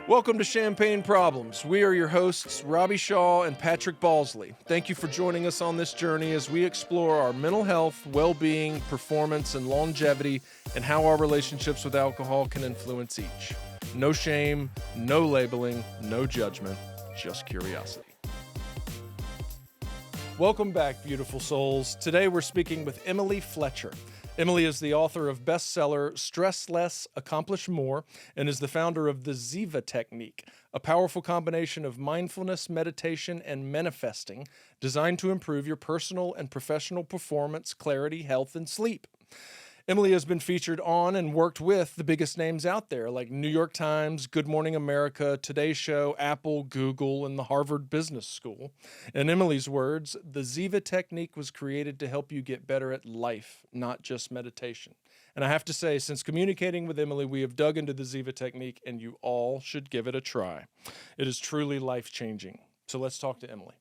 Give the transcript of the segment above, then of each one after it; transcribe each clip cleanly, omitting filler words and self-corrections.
Welcome to Champagne Problems. We are your hosts, Robbie Shaw and Patrick Balsley. Thank you for joining us on this journey as we explore our mental health, well-being, performance, and longevity, and how our relationships with alcohol can influence each. No shame, no labeling, no judgment, just curiosity. Welcome back, beautiful souls. Today we're speaking with Emily Fletcher. Emily is the author of bestseller Stress Less, Accomplish More, and is the founder of the Ziva technique, a powerful combination of mindfulness, meditation, and manifesting designed to improve your personal and professional performance, clarity, health, and sleep. Emily has been featured on and worked with the biggest names out there like New York Times, Good Morning America, Today Show, Apple, Google, and the Harvard Business School. In Emily's words, the Ziva technique was created to help you get better at life, not just meditation. And I have to say, since communicating with Emily, we have dug into the Ziva technique, and you all should give it a try. It is truly life-changing. So let's talk to Emily.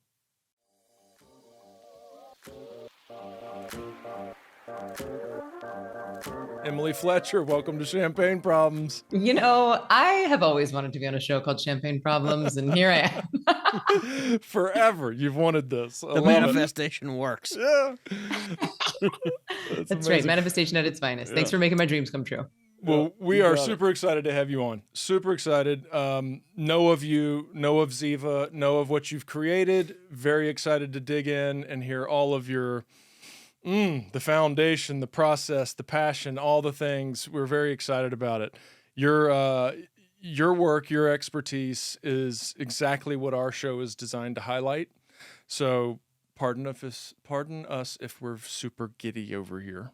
Emily Fletcher, welcome to Champagne Problems. You know, I have always wanted to be on a show called Champagne Problems, and here I am. Forever, you've wanted this. The manifestation works. Yeah. That's right. Manifestation at its finest. Yeah. Thanks for making my dreams come true. Well, we are super excited to have you on. Super excited. Know of you, know of Ziva, know of what you've created. Very excited to dig in and hear all of your the foundation, the process, the passion, all the things. We're very excited about it. Your work, your expertise is exactly what our show is designed to highlight. So pardon us if we're super giddy over here.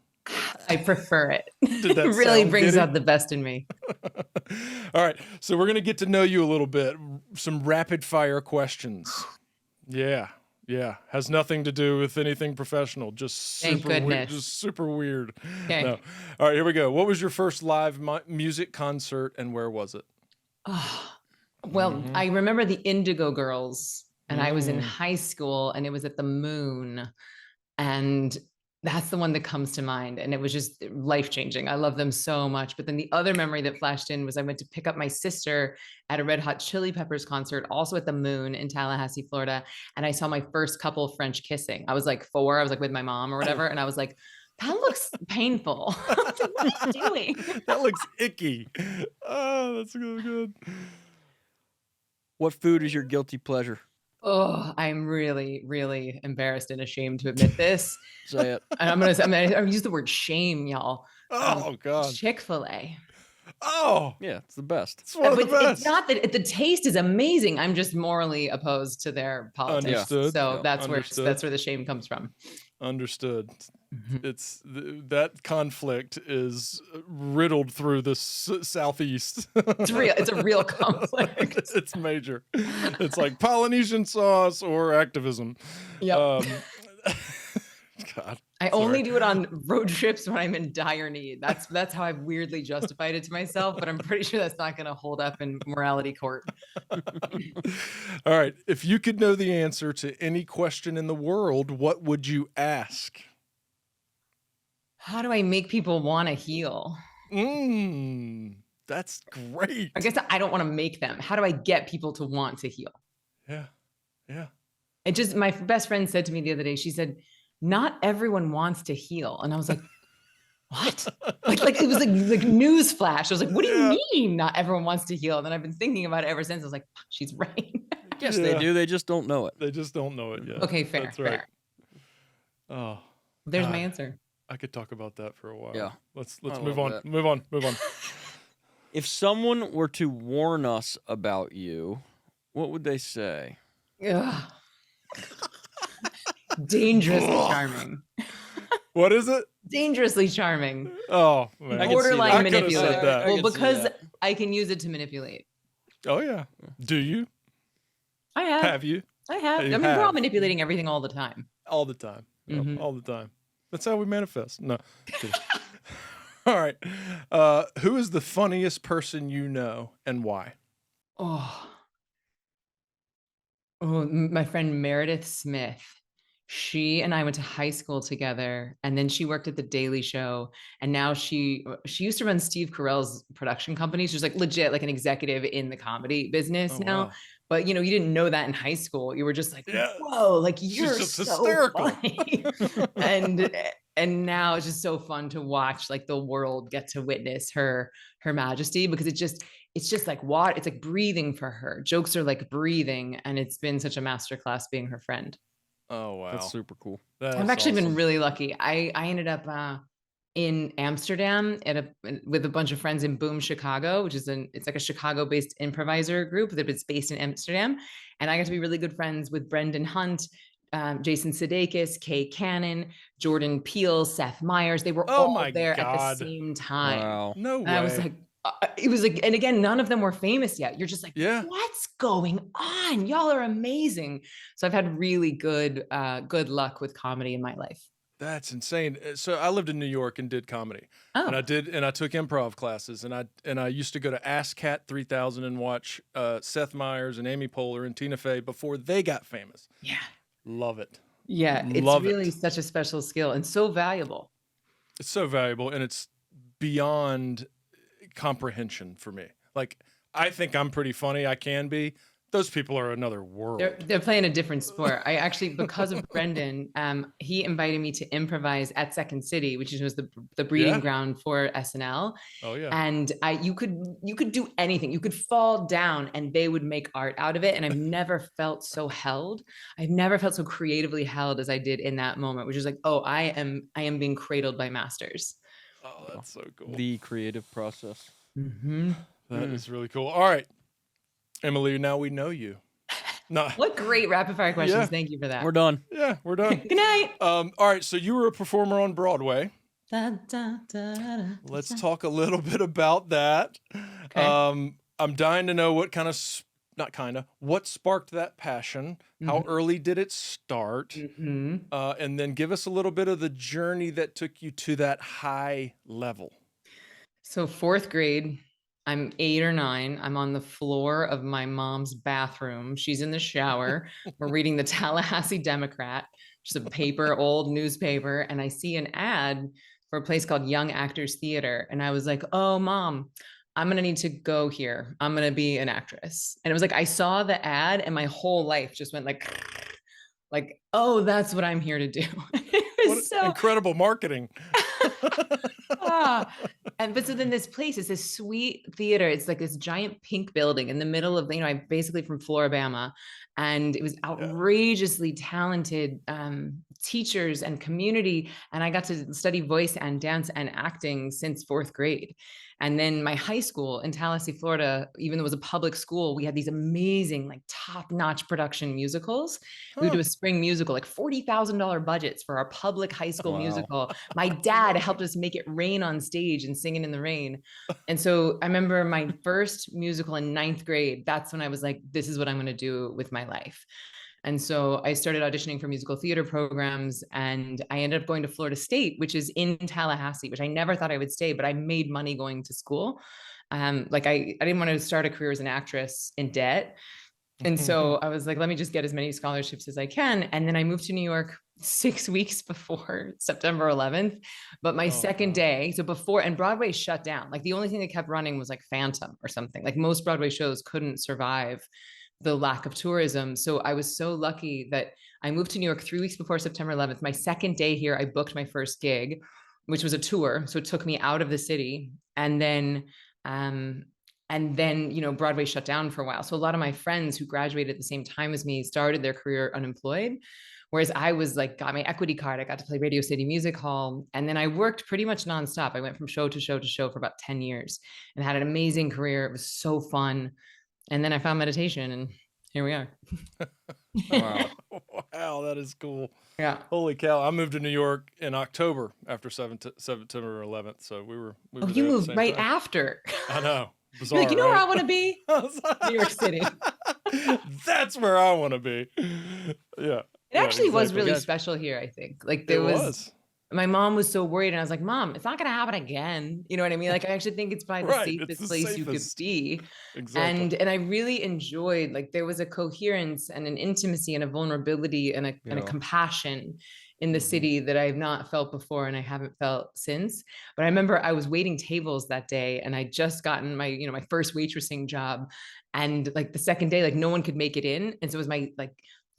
I prefer it. It really brings giddy? Out the best in me. All right. So we're going to get to know you a little bit. Some rapid fire questions. Yeah, has nothing to do with anything professional. Just super weird. Just super weird. Okay. No. All right, here we go. What was your first live music concert, and where was it? Well, I remember the Indigo Girls, and I was in high school, and it was at the Moon, and that's the one that comes to mind. And it was just life-changing. I love them so much. But then the other memory that flashed in was I went to pick up my sister at a Red Hot Chili Peppers concert, also at the Moon in Tallahassee, Florida. And I saw my first couple French kissing. I was like 4, I was like with my mom or whatever. And I was like, that looks painful. What are you doing? That looks icky. Oh, that's really good. What food is your guilty pleasure? Oh, I'm really, really embarrassed and ashamed to admit this. Say it. And I'm gonna use the word shame, y'all. Oh God. Chick-fil-A. Oh yeah, it's the best. It's one of the best. It's not that the taste is amazing. I'm just morally opposed to their politics. Understood. So that's where the shame comes from. Understood. It's that conflict is riddled through the southeast. It's real. It's a real conflict. It's major. It's like Polynesian sauce or activism. Yep. God. I only do it on road trips when I'm in dire need. That's how I've weirdly justified it to myself, but I'm pretty sure that's not going to hold up in morality court. All right. If you could know the answer to any question in the world, what would you ask? How do I make people want to heal? That's great. I guess I don't want to make them. How do I get people to want to heal? Yeah. It just, my best friend said to me the other day, she said, not everyone wants to heal. And I was like, what? like it was like news flash. I was like, what do you mean not everyone wants to heal? And then I've been thinking about it ever since. I was like, she's right. Yes, they do. They just don't know it. They just don't know it yet. Okay, fair. That's right. Fair. Oh, there's my answer. I could talk about that for a while. Yeah. Let's move on. Move on. If someone were to warn us about you, what would they say? Dangerously charming. What is it? Dangerously charming. Oh, man. Borderline manipulative. Well, because I can use it to manipulate. Oh, yeah. Do you? I have. Have you? I have. We're all manipulating everything all the time. All the time. Yep, all the time. That's how we manifest. No. All right. Who is the funniest person you know and why? Oh, my friend Meredith Smith. She and I went to high school together, and then she worked at the Daily Show, and now she used to run Steve Carell's production company. She's like legit like an executive in the comedy business Oh now. wow. But you didn't know that in high school. You were just like, Yeah. whoa, like She's you're just so hysterical. funny. and and now it's just so fun to watch like the world get to witness her majesty, because it's just like water. It's like breathing for her. Jokes are like breathing, and it's been such a masterclass being her friend. Oh wow. That's super cool. That's I've actually been awesome. really lucky. I ended up in Amsterdam with a bunch of friends in Boom Chicago, which is it's like a Chicago-based improviser group that is based in Amsterdam, and I got to be really good friends with Brendan Hunt, Jason Sudeikis, Kay Cannon, Jordan Peele, Seth Meyers. They were Oh all my there at the God. same time. Wow. No And I was way. like, it was like, and again, none of them were famous yet. You're just like, Yeah. what's going on? Y'all are amazing. So I've had really good luck with comedy in my life. That's insane. So I lived in New York and did comedy. Oh, And I took improv classes, and I used to go to AskCat 3000 and watch Seth Meyers and Amy Poehler and Tina Fey before they got famous. yeah. Love it. Yeah. It's Love really it. such a special skill and so valuable. It's so valuable, and it's beyond comprehension for me. Like, I think I'm pretty funny. I can be. Those people are another world. They're playing a different sport. I actually, because of Brendan, he invited me to improvise at Second City, which was the breeding Yeah. ground for SNL. Oh yeah. And you could do anything. You could fall down and they would make art out of it. And I've never felt so held. I've never felt so creatively held as I did in that moment, which is like, oh, I am being cradled by masters. Oh, that's so cool. The creative process. Mm-hmm. That is really cool. All right, Emily, now we know you. No. What great rapid fire questions. Yeah. Thank you for that. We're done. Yeah, we're done. Good night. All right, so you were a performer on Broadway. Da, da, da, da, Let's da. talk a little bit about that. Okay. I'm dying to know what sparked that passion? How early did it start? Mhm. And then give us a little bit of the journey that took you to that high level. So fourth grade, I'm 8 or 9. I'm on the floor of my mom's bathroom. She's in the shower. We're reading the Tallahassee Democrat, just a old newspaper. And I see an ad for a place called Young Actors Theater. And I was like, oh, Mom, I'm going to need to go here. I'm going to be an actress. And it was like, I saw the ad and my whole life just went like, oh, that's what I'm here to do. It was What incredible marketing. But so then this place is this sweet theater. It's like this giant pink building in the middle of, I'm basically from Floribama, and it was outrageously talented teachers and community. And I got to study voice and dance and acting since fourth grade. And then my high school in Tallahassee, Florida, even though it was a public school, we had these amazing, like top-notch production musicals. We would do a spring musical, like $40,000 budgets for our public high school musical. My dad helped us make it rain on stage and sing it in the rain. And so I remember my first musical in 9th grade. That's when I was like, this is what I'm going to do with my life. And so I started auditioning for musical theater programs, and I ended up going to Florida State, which is in Tallahassee, which I never thought I would stay, but I made money going to school. Like I didn't want to start a career as an actress in debt. And so I was like, let me just get as many scholarships as I can. And then I moved to New York 6 weeks before September 11th. But my second day, so before, and Broadway shut down. Like the only thing that kept running was like Phantom or something. Like most Broadway shows couldn't survive the lack of tourism. So I was so lucky that I moved to New York 3 weeks before September 11th. My second day here, I booked my first gig, which was a tour. So it took me out of the city. And then, Broadway shut down for a while. So a lot of my friends who graduated at the same time as me started their career unemployed. Whereas I was like, got my equity card. I got to play Radio City Music Hall. And then I worked pretty much nonstop. I went from show to show to show for about 10 years and had an amazing career. It was so fun. And then I found meditation, and here we are. Wow. Wow, that is cool. Yeah. Holy cow. I moved to New York in October after September 11th. So we were Oh, there you at the moved same right time. after. I know. Bizarre, You're like, you know right? where I want to be? New York City. That's where I want to be. Yeah. It actually was exactly. really special here, I think. Like It there was. my mom was so worried, and I was like, Mom, it's not going to happen again. You know what I mean? Like, I actually think it's probably the Right, it's safest the place you could safest. be. Exactly. And I really enjoyed, like, there was a coherence and an intimacy and a vulnerability and a Yeah. compassion in the Mhm. city that I've not felt before and I haven't felt since. But I remember I was waiting tables that day, and I just gotten my, you know, my first waitressing job. And like the second day, like no one could make it in. And so it was my like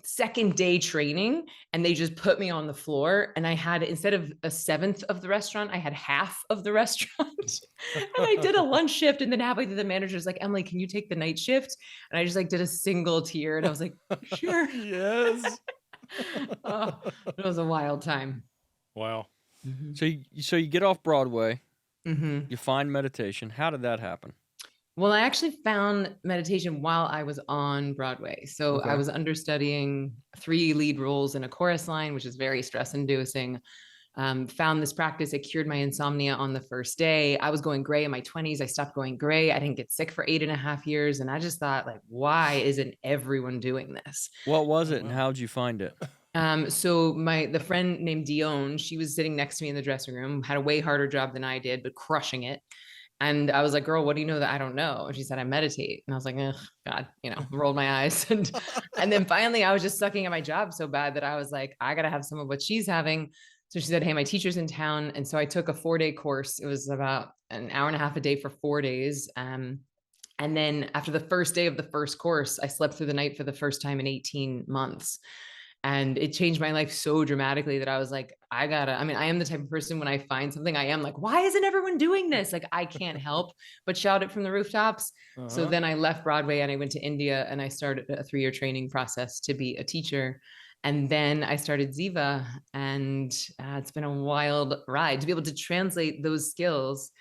second day training, and they just put me on the floor, and I had, instead of a seventh of the restaurant, I had half of the restaurant. And I did a lunch shift, and then halfway through the manager was like, Emily, can you take the night shift? And I just like did a single tear, and I was like, sure. Yes. Oh, it was a wild time. Wow. So you get off Broadway, Mm-hmm. you find meditation. How did that happen? Well, I actually found meditation while I was on Broadway. So Okay. I was understudying 3 lead roles in a chorus line, which is very stress inducing. Found this practice. It cured my insomnia on the first day. I was going gray in my 20s. I stopped going gray. I didn't get sick for 8.5 years. And I just thought, like, why isn't everyone doing this? What was it, and how'd you find it? So the friend named Dion, she was sitting next to me in the dressing room, had a way harder job than I did, but crushing it. And I was like, girl, what do you know that I don't know? And she said, I meditate. And I was like, oh, God, you know, rolled my eyes. And then finally I was just sucking at my job so bad that I was like, I got to have some of what she's having. So she said, hey, my teacher's in town. And so I took a 4-day course. It was about an hour and a half a day for 4 days. And then after the first day of the first course, I slept through the night for the first time in 18 months. And it changed my life so dramatically that I was like, I am the type of person, when I find something, I am like, why isn't everyone doing this? Like, I can't help but shout it from the rooftops. So then I left Broadway and I went to India, and I started a 3-year training process to be a teacher. And then I started Ziva, and it's been a wild ride to be able to translate those skills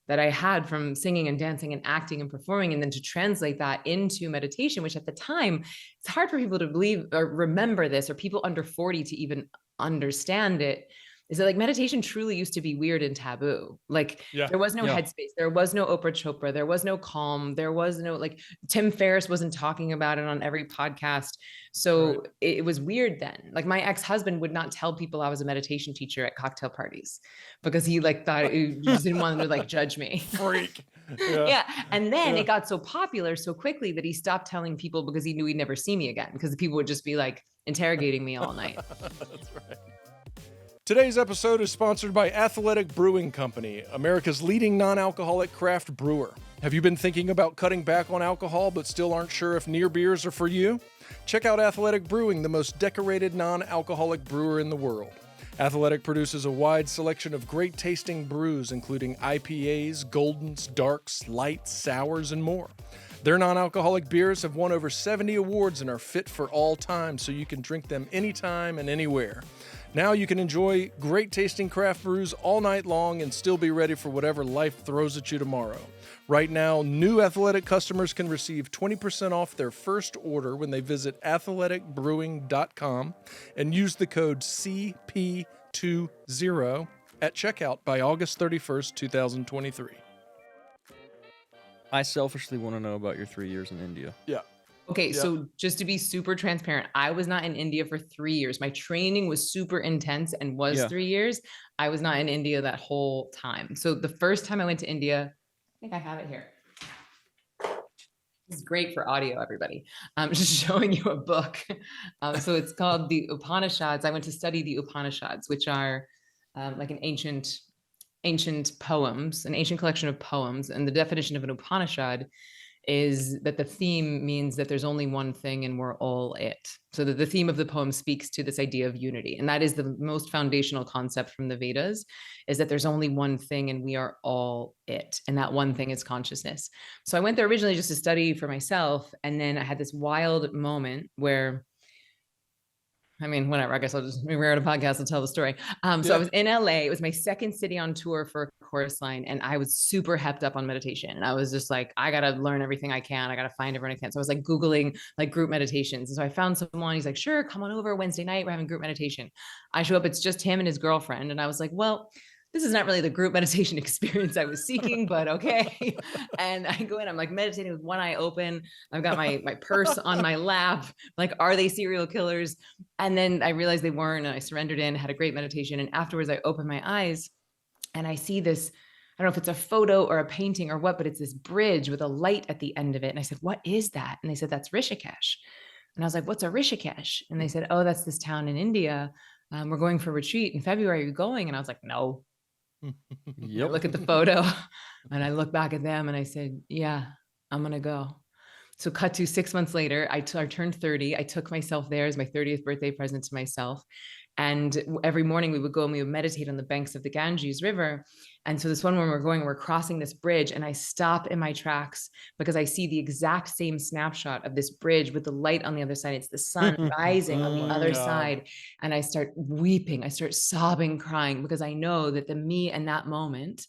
that I had from singing and dancing and acting and performing, and then to translate that into meditation, which at the time, it's hard for people to believe or remember this, or people under 40 to even understand it, is that like meditation truly used to be weird and taboo. Like there was no headspace, there was no Oprah Chopra, there was no Calm, there was no, like, Tim Ferriss wasn't talking about it on every podcast. So it was weird then. Like my ex-husband would not tell people I was a meditation teacher at cocktail parties because he like thought, he just didn't want them to like judge me. Freak. Yeah. And then it got so popular so quickly that he stopped telling people because he knew he'd never see me again, because the people would just be like interrogating me all night. That's right. Today's episode is sponsored by Athletic Brewing Company, America's leading non-alcoholic craft brewer. Have you been thinking about cutting back on alcohol but still aren't sure if near beers are for you? Check out Athletic Brewing, the most decorated non-alcoholic brewer in the world. Athletic produces a wide selection of great tasting brews, including IPAs, Goldens, Darks, Lights, Sours, and more. Their non-alcoholic beers have won over 70 awards and are fit for all time, so you can drink them anytime and anywhere. Now you can enjoy great tasting craft brews all night long and still be ready for whatever life throws at you tomorrow. Right now, new Athletic customers can receive 20% off their first order when they visit athleticbrewing.com and use the code CP20 at checkout by August 31st, 2023. I selfishly want to know about your 3 years in India. Yeah. Okay, so just to be super transparent, I was not in India for 3 years. My training was super intense and was 3 years. I was not in India that whole time. So the first time I went to India, I think I have it here. This is great for audio, everybody. I'm just showing you a book. So it's called the Upanishads. I went to study the Upanishads, which are like an ancient poems, an ancient collection of poems. And the definition of an Upanishad is that the theme means that there's only one thing and we're all it. So that the theme of the poem speaks to this idea of unity. And that is the most foundational concept from the Vedas, is that there's only one thing and we are all it. And that one thing is consciousness. So I went there originally just to study for myself. And then I had this wild moment where, I mean, whatever, I guess I'll just, we're at a podcast, I'll tell the story. So I was in LA. It was my second city on tour for a chorus line. And I was super hepped up on meditation. And I was just like, I got to learn everything I can. I got to find everyone I can. So I was like Googling like group meditations. And so I found someone, he's like, sure, come on over Wednesday night. We're having group meditation. I show up, it's just him and his girlfriend. And I was like, well, this is not really the group meditation experience I was seeking, but okay. And I go in, I'm like meditating with one eye open. I've got my purse on my lap. Like, are they serial killers? And then I realized they weren't, and I surrendered in, had a great meditation. And afterwards I opened my eyes and I see this, I don't know if it's a photo or a painting or what, but it's this bridge with a light at the end of it. And I said, what is that? And they said, that's Rishikesh. And I was like, what's a Rishikesh? And they said, oh, that's this town in India. We're going for a retreat in February. Are you going? And I was like, no. I look at the photo and I look back at them and I said, yeah, I'm going to go. So cut to 6 months later, I turned 30. I took myself there as my 30th birthday present to myself. And every morning we would go and we would meditate on the banks of the Ganges River. And so this one, when we're crossing this bridge, and I stop in my tracks because I see the exact same snapshot of this bridge with the light on the other side. It's the sun rising on the other side. And I start weeping. I start sobbing, crying, because I know that the me in that moment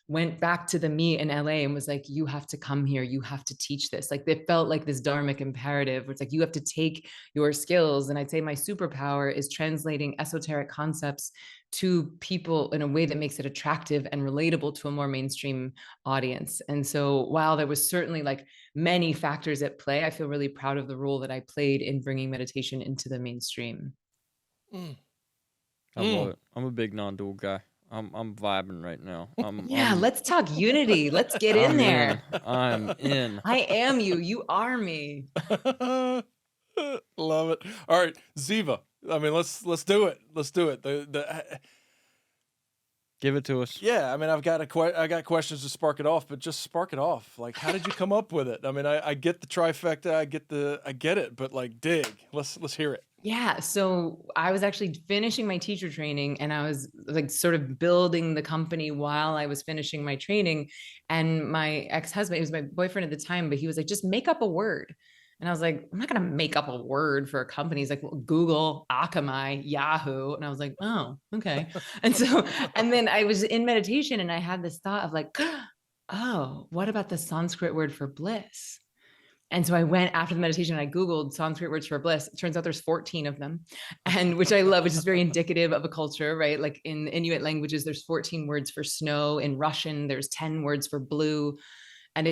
went back to the me in LA and was like, you have to come here. You have to teach this. Like, it felt like this dharmic imperative where it's like, you have to take your skills. And I'd say my superpower is translating esoteric concepts to people in a way that makes it attractive and relatable to a more mainstream audience. And so while there was certainly like many factors at play, I feel really proud of the role that I played in bringing meditation into the mainstream. I love it. I'm a big non-dual guy. I'm vibing right now. Let's talk unity. Let's get in there. I'm in. I am you. You are me. Love it. All right, Ziva. I mean, let's do it. Let's do it. Give it to us. Yeah, I mean, I got questions to spark it off, but just spark it off. Like, how did you come up with it? I mean, I get the trifecta, I get it, but like, dig. Let's hear it. Yeah. So I was actually finishing my teacher training and I was like sort of building the company while I was finishing my training. And my ex-husband, he was my boyfriend at the time, but he was like, just make up a word. And I was like, I'm not going to make up a word for a company. He's like, well, Google, Akamai, Yahoo. And I was like, oh, okay. And then I was in meditation and I had this thought of like, oh, what about the Sanskrit word for bliss? And so I went after the meditation and I Googled Sanskrit words for bliss. It turns out there's 14 of them, and which I love, which is very indicative of a culture, right? Like in Inuit languages, there's 14 words for snow. In Russian, there's 10 words for blue. And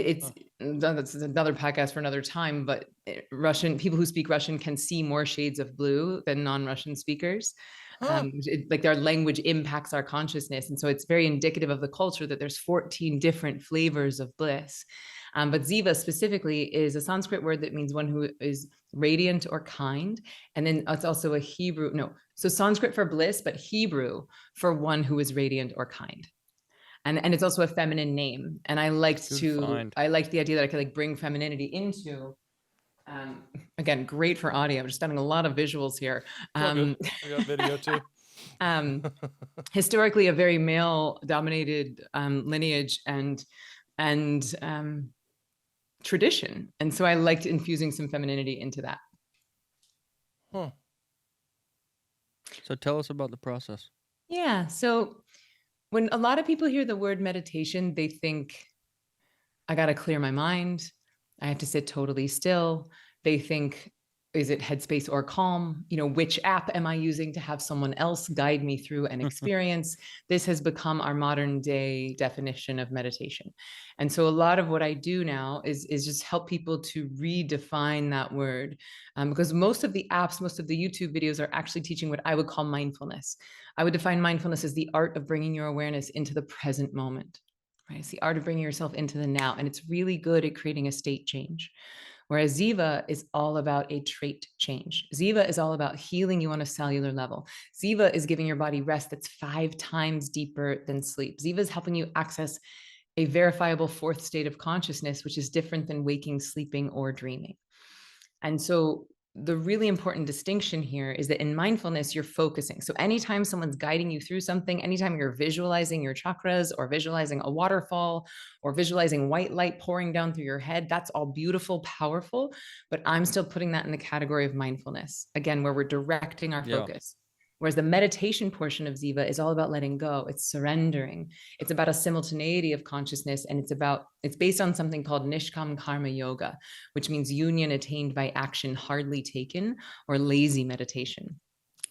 that's another podcast for another time, but people who speak Russian can see more shades of blue than non-Russian speakers. Like their language impacts our consciousness. And so it's very indicative of the culture that there's 14 different flavors of bliss. But Ziva specifically is a Sanskrit word that means one who is radiant or kind. And then it's also a Hebrew, so Sanskrit for bliss, but Hebrew for one who is radiant or kind. And it's also a feminine name. And I liked the idea that I could like bring femininity into, again, great for audio. I'm just adding a lot of visuals here. I got video too. Historically a very male dominated lineage and tradition. And so I liked infusing some femininity into that. So tell us about the process. Yeah. So when a lot of people hear the word meditation, they think, I got to clear my mind. I have to sit totally still. They think, is it Headspace or Calm? Which app am I using to have someone else guide me through an experience? This has become our modern day definition of meditation. And so a lot of what I do now is just help people to redefine that word. Because most of the apps, most of the YouTube videos are actually teaching what I would call mindfulness. I would define mindfulness as the art of bringing your awareness into the present moment, right? It's the art of bringing yourself into the now. And it's really good at creating a state change. Whereas Ziva is all about a trait change. Ziva is all about healing you on a cellular level. Ziva is giving your body rest that's 5 times deeper than sleep. Ziva is helping you access a verifiable 4th state of consciousness, which is different than waking, sleeping, or dreaming. And so the really important distinction here is that in mindfulness, you're focusing. So anytime someone's guiding you through something, anytime you're visualizing your chakras or visualizing a waterfall or visualizing white light pouring down through your head, that's all beautiful, powerful, but I'm still putting that in the category of mindfulness, again, where we're directing our focus. Whereas the meditation portion of Ziva is all about letting go. It's surrendering. It's about a simultaneity of consciousness. And it's based on something called Nishkam Karma Yoga, which means union attained by action hardly taken, or lazy meditation.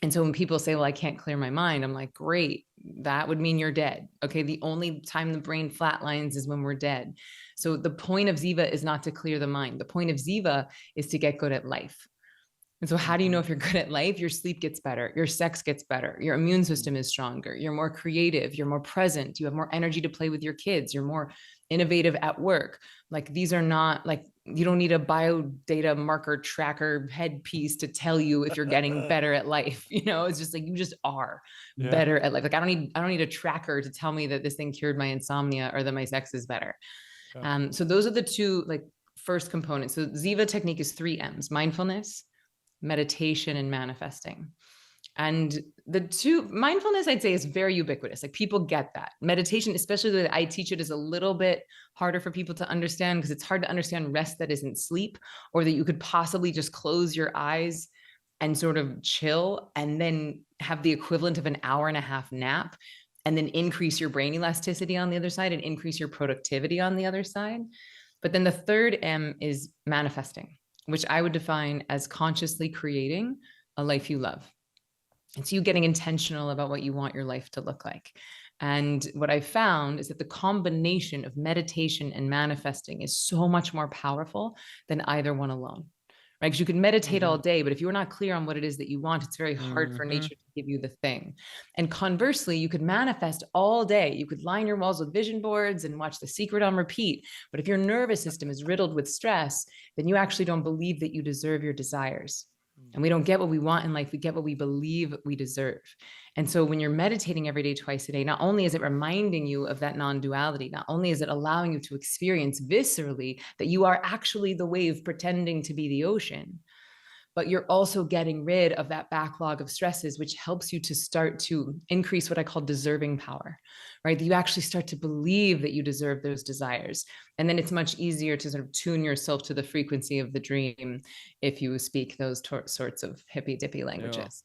And so when people say, well, I can't clear my mind, I'm like, great. that would mean you're dead. Okay. The only time the brain flatlines is when we're dead. So the point of Ziva is not to clear the mind. The point of Ziva is to get good at life. And so how do you know if you're good at life? Your sleep gets better, your sex gets better, your immune system is stronger, you're more creative, you're more present, you have more energy to play with your kids, you're more innovative at work. Like, these are not like, you don't need a biodata marker tracker headpiece to tell you if you're getting better at life. It's just like, you just are better at life. Like, I don't need a tracker to tell me that this thing cured my insomnia or that my sex is better. So those are the two like first components. So Ziva technique is 3 M's: mindfulness, meditation, and manifesting. And the two, mindfulness, I'd say, is very ubiquitous. Like, people get that. Meditation, especially the way I teach it, is a little bit harder for people to understand, because it's hard to understand rest that isn't sleep, or that you could possibly just close your eyes and sort of chill and then have the equivalent of an hour and a half nap, and then increase your brain elasticity on the other side and increase your productivity on the other side. But then the third M is manifesting, which I would define as consciously creating a life you love. It's you getting intentional about what you want your life to look like. And what I found is that the combination of meditation and manifesting is so much more powerful than either one alone. Right? Because you can meditate all day, but if you're not clear on what it is that you want, it's very hard for nature to give you the thing. And conversely, you could manifest all day. You could line your walls with vision boards and watch The Secret on repeat. But if your nervous system is riddled with stress, then you actually don't believe that you deserve your desires. And we don't get what we want in life. We get what we believe we deserve. And so when you're meditating every day, twice a day, not only is it reminding you of that non-duality, not only is it allowing you to experience viscerally that you are actually the wave pretending to be the ocean, but you're also getting rid of that backlog of stresses, which helps you to start to increase what I call deserving power, right? You actually start to believe that you deserve those desires. And then it's much easier to sort of tune yourself to the frequency of the dream if you speak those sorts of hippy dippy languages.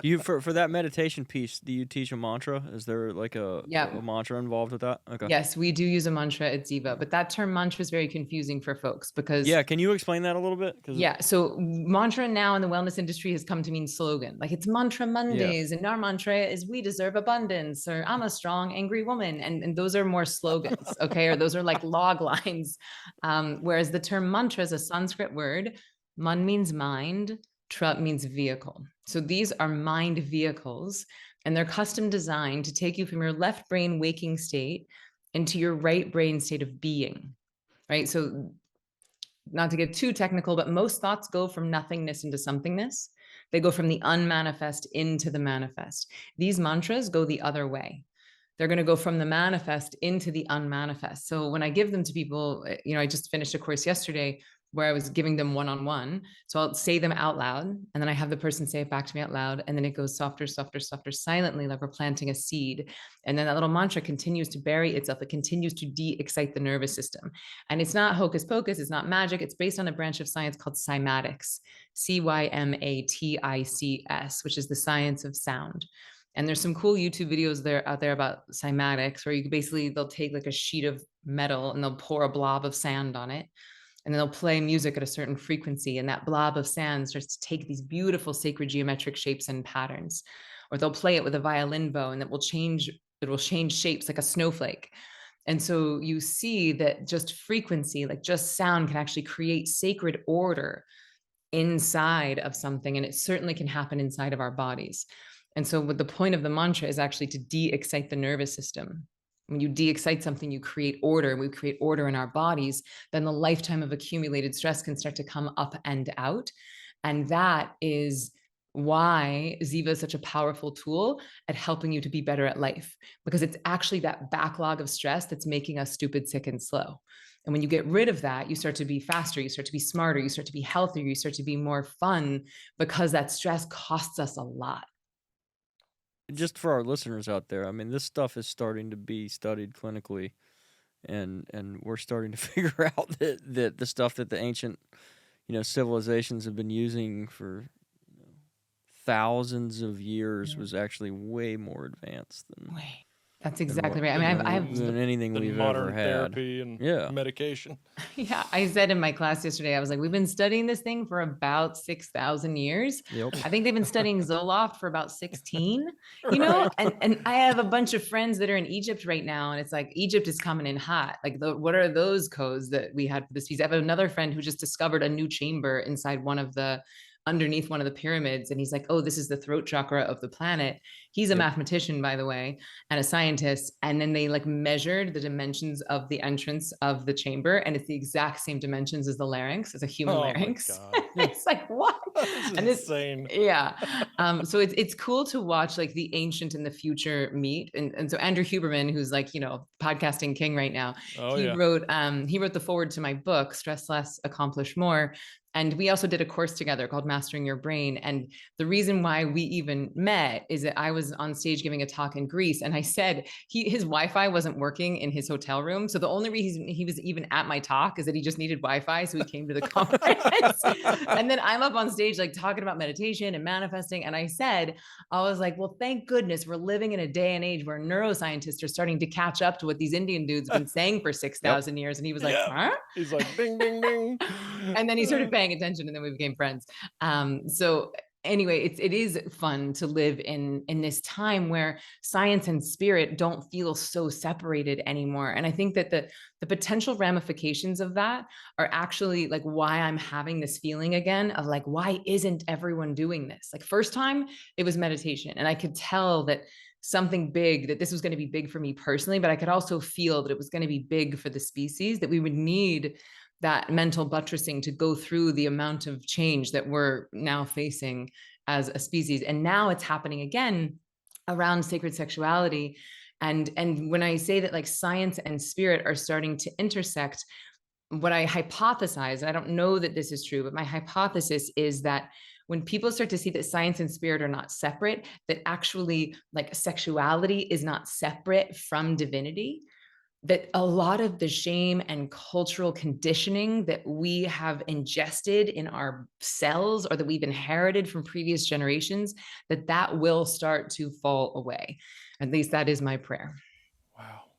Do you for that meditation piece, do you teach a mantra? Is there like a mantra involved with that? Okay. Yes, we do use a mantra at Ziva, but that term mantra is very confusing for folks because can you explain that a little bit? So mantra now in the wellness industry has come to mean slogan. Like, it's Mantra Mondays, and our mantra is "we deserve abundance," or "I'm a strong, angry woman," and those are more slogans, okay? Or those are like log lines. Whereas the term mantra is a Sanskrit word. Man means mind, tra means vehicle. So these are mind vehicles, and they're custom designed to take you from your left brain waking state into your right brain state of being, right? So not to get too technical, but most thoughts go from nothingness into somethingness. They go from the unmanifest into the manifest. These mantras go the other way. They're going to go from the manifest into the unmanifest. So when I give them to people, I just finished a course yesterday where I was giving them one-on-one. So I'll say them out loud, and then I have the person say it back to me out loud. And then it goes softer, softer, softer, silently, like we're planting a seed. And then that little mantra continues to bury itself. It continues to de-excite the nervous system. And it's not hocus pocus. It's not magic. It's based on a branch of science called cymatics, cymatics, which is the science of sound. And there's some cool YouTube videos out there about cymatics, where they'll take like a sheet of metal and they'll pour a blob of sand on it. And then they'll play music at a certain frequency, and that blob of sand starts to take these beautiful sacred geometric shapes and patterns. Or they'll play it with a violin bow, and it will change shapes like a snowflake. And so you see that just frequency, like just sound, can actually create sacred order inside of something. And it certainly can happen inside of our bodies. And so what the point of the mantra is actually to de-excite the nervous system. When you de-excite something, you create order. We create order in our bodies. Then the lifetime of accumulated stress can start to come up and out. And that is why Ziva is such a powerful tool at helping you to be better at life, because it's actually that backlog of stress that's making us stupid, sick, and slow. And when you get rid of that, you start to be faster, you start to be smarter, you start to be healthier, you start to be more fun, because that stress costs us a lot. Just for our listeners out there, I mean, this stuff is starting to be studied clinically, and we're starting to figure out that the stuff that the ancient, civilizations have been using for thousands of years was actually way more advanced than That's than exactly what, right. I mean, I've than anything than we've modern ever had. therapy and Yeah. medication. yeah, I said in my class yesterday, I was like, we've been studying this thing for about 6,000 years. Yep. I think they've been studying Zoloft for about 16, Right. and I have a bunch of friends that are in Egypt right now. And it's like, Egypt is coming in hot. Like, what are those codes that we had for this piece? I have another friend who just discovered a new chamber inside underneath one of the pyramids. And he's like, oh, this is the throat chakra of the planet. He's a Yep. mathematician, by the way, and a scientist. And then they like measured the dimensions of the entrance of the chamber. And it's the exact same dimensions as the larynx, as a human Oh larynx. my God. It's like, what? That's And insane. yeah. So it's cool to watch like the ancient and the future meet. And so Andrew Huberman, who's like, podcasting king right now, Oh he yeah. wrote the foreword to my book, Stress Less, Accomplish More. And we also did a course together called Mastering Your Brain. And the reason why we even met is that I was on stage giving a talk in Greece, and I said his Wi-Fi wasn't working in his hotel room. So the only reason he was even at my talk is that he just needed Wi-Fi. So he came to the conference. And then I'm up on stage, like talking about meditation and manifesting. And I was like, well, thank goodness we're living in a day and age where neuroscientists are starting to catch up to what these Indian dudes have been saying for 6,000 years. And he was like, huh? He's like, ding, ding, ding. And then he started paying attention, and then we became friends. So anyway, it is fun to live in this time where science and spirit don't feel so separated anymore. And I think that the potential ramifications of that are actually like why I'm having this feeling again of like, why isn't everyone doing this? Like, first time it was meditation, and I could tell that something big, that this was going to be big for me personally, but I could also feel that it was going to be big for the species, that we would need that mental buttressing to go through the amount of change that we're now facing as a species. And now it's happening again around sacred sexuality. And when I say that like science and spirit are starting to intersect, what I hypothesize, I don't know that this is true, but my hypothesis is that when people start to see that science and spirit are not separate, that actually like sexuality is not separate from divinity, that a lot of the shame and cultural conditioning that we have ingested in our cells, or that we've inherited from previous generations, that will start to fall away. At least that is my prayer.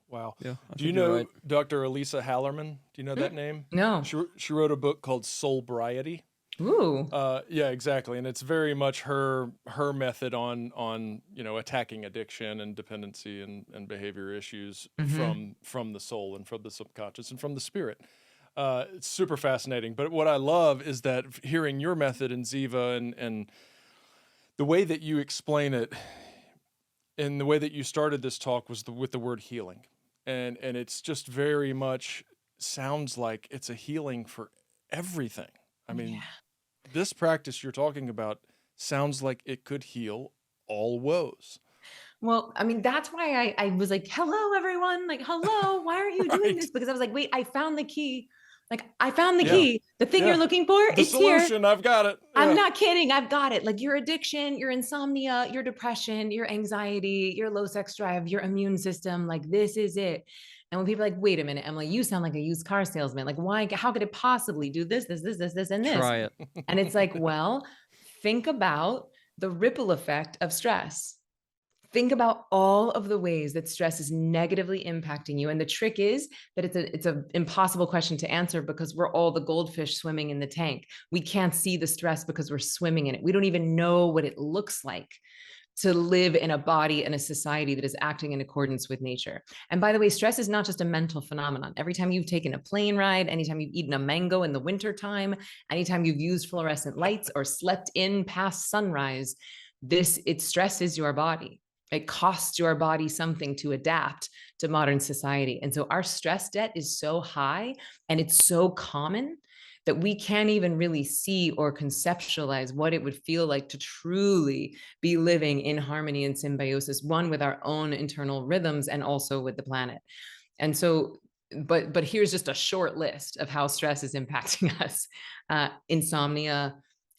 Wow. Yeah. Do you know Dr. Elisa Hallerman? Do you know that name? No. She wrote a book called Soulbriety. Ooh. Yeah, exactly. And it's very much her method on attacking addiction and dependency and behavior issues from the soul and from the subconscious and from the spirit. It's super fascinating. But what I love is that hearing your method in Ziva and the way that you explain it, and the way that you started this talk was with the word healing. And it's just very much sounds like it's a healing for everything. I mean, this practice you're talking about sounds like it could heal all woes. Well, I mean, that's why I was like, hello, everyone. Like, hello, why aren't you doing this? Because I was like, wait, I found the key. Like, I found the key. The thing you're looking for, it's solution, here. I've got it. I'm not kidding. I've got it. Like your addiction, your insomnia, your depression, your anxiety, your low sex drive, your immune system. Like, this is it. And when people are like, wait a minute, Emily, you sound like a used car salesman. Like, why? How could it possibly do this, and this? Try it. And it's like, well, think about the ripple effect of stress. Think about all of the ways that stress is negatively impacting you. And the trick is that it's an impossible question to answer, because we're all the goldfish swimming in the tank. We can't see the stress because we're swimming in it. We don't even know what it looks like to live in a body and a society that is acting in accordance with nature. And by the way, stress is not just a mental phenomenon. Every time you've taken a plane ride, anytime you've eaten a mango in the wintertime, anytime you've used fluorescent lights or slept in past sunrise, it stresses your body. It costs your body something to adapt to modern society. And so our stress debt is so high and it's so common that we can't even really see or conceptualize what it would feel like to truly be living in harmony and symbiosis, one with our own internal rhythms and also with the planet. And so, but here's just a short list of how stress is impacting us. Insomnia,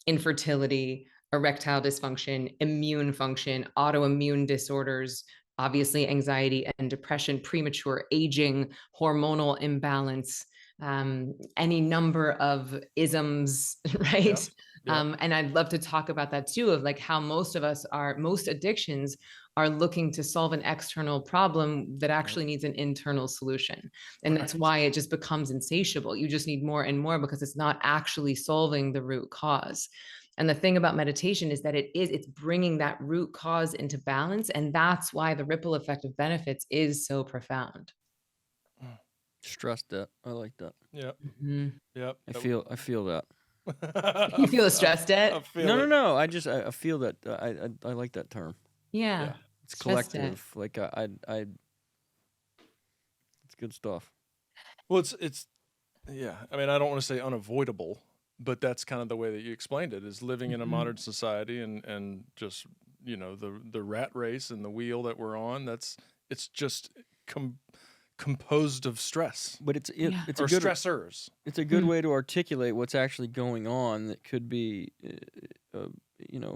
infertility, erectile dysfunction, immune function, autoimmune disorders, obviously anxiety and depression, premature aging, hormonal imbalance, any number of isms, right? Yeah. And I'd love to talk about that too, of like how most addictions are looking to solve an external problem that actually needs an internal solution. And that's Right. why it just becomes insatiable. You just need more and more because it's not actually solving the root cause. And the thing about meditation is that it's bringing that root cause into balance. And that's why the ripple effect of benefits is so profound. Stress debt. I like that. Yep. Mhm. Yep. I feel that. You feel a stress debt? I feel it. No. I feel that. I like that term. Yeah. Yeah. It's Stress debt. collective. Like it's good stuff. Well, it's yeah. I mean, I don't want to say unavoidable, but that's kind of the way that you explained it, is living in a Mhm. modern society and just, you know, the rat race and the wheel that we're on. It's just composed of stress But it's Yeah. it's or a good stressors. it's a good Mm. way to articulate what's actually going on. That could be,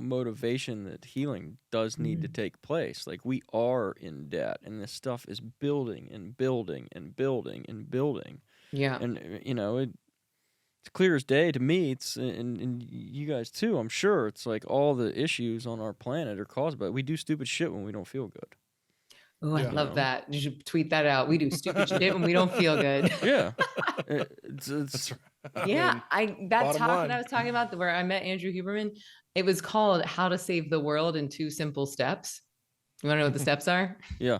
motivation that healing does need to take place. Like, we are in debt, and this stuff is building and building and building and building. Yeah. And it's clear as day to me. It's and you guys too. I'm sure it's like all the issues on our planet are caused by we do stupid shit when we don't feel good. Oh, I Yeah. love know? that. You should tweet that out. We do stupid shit when we don't feel good. Yeah, it's That's right. I Yeah, mean, that bottom talk line. that I was talking about, where I met Andrew Huberman, it was called How to Save the World in 2 Simple Steps. You want to know what the steps are? yeah.